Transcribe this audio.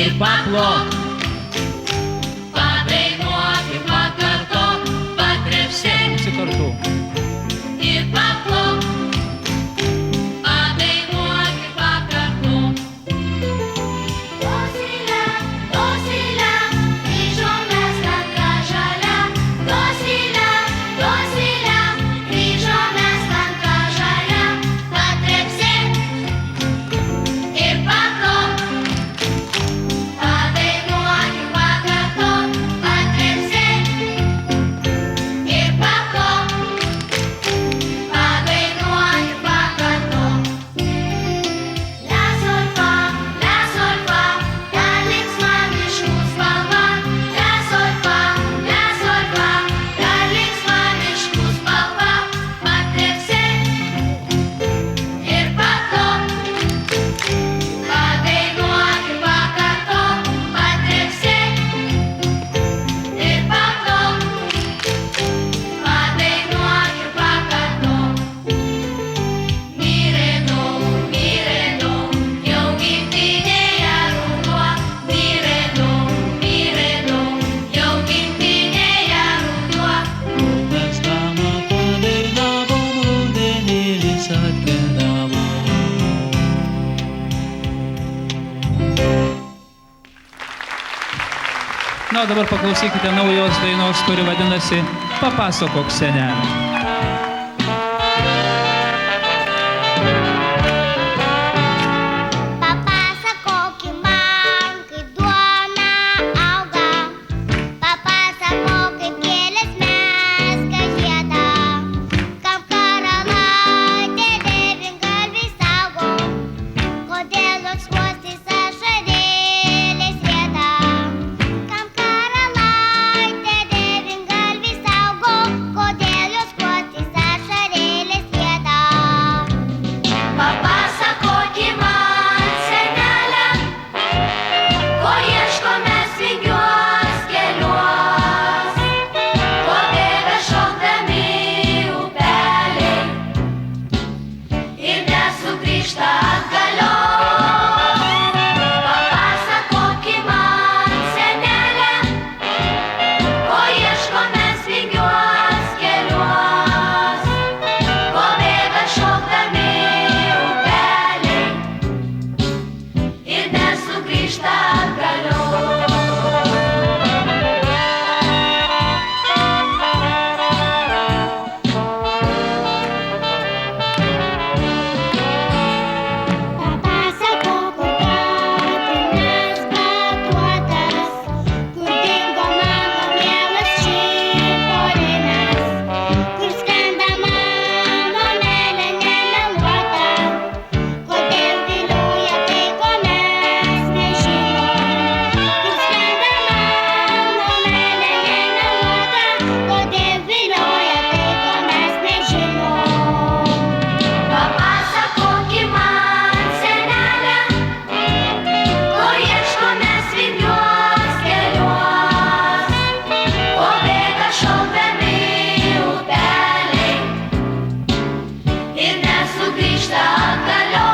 ir paplok, padainuok ir pakartok, patrepsėk. Visi kartu. Ir paplok, padainuok ir pakartok. Dosile, dosile, grįžom mes ranka žalia. Dosile, dosile, grįžom mes ranka žalia. Patrepsėk ir paplok, padainuok ir pakartok, patrepsėk ir paplok, padainuok ir pakartok. La sol fa, dar linksma miškų spalva. La sol fa, dar linksma miškų spalva. Patrepsėk ir paplok, padainuok ir pakartok, patrepsėk ir paplok, padainuok ir pakartok. Mirėnų, jau gimtinėje ruduo. Mirėnų, jau gimtinėje ruduo. Mes namą padainavom, rudenėlis atkeliavo. Na, o dabar paklausykite naujos dainos, kuri vadinasi Papasakok senelį. Papasakok man, kaip duona auga. Papasakok, kaip gėlės mezga žiedą. Kam karalaitė devyngalvį saugo. Kodėl jos skruostis ašarėlės rieda. Kam karalaitė devyngalvį saugo. Kodėl jos skruostis ašarėlės rieda. Papasakok man, senelė, ko ieško mes vingiuos keliuos, ko bėga šokdami upeliai ir nesugrįžta atgalios. Papasakok man, senelė, ko ieško mes vingiuos keliuos, ko bėga šokdami upeliai ir nesugrįžta atgalios. Papasakok, kur katinas batuotas, kur dingo mano mielas šiporinas, kur skrenda mano meilė nemeluota, kodėl vilioja tai, ko mes nežinom. Kur skrenda mano meilė nemeluota, kodėl vilioja tai, ko mes nežinom. Papasakok man, senelė, ko ieško mes vingiuos keliuos, ko bėga šokdami upeliai ir nesugrįžta atgalios.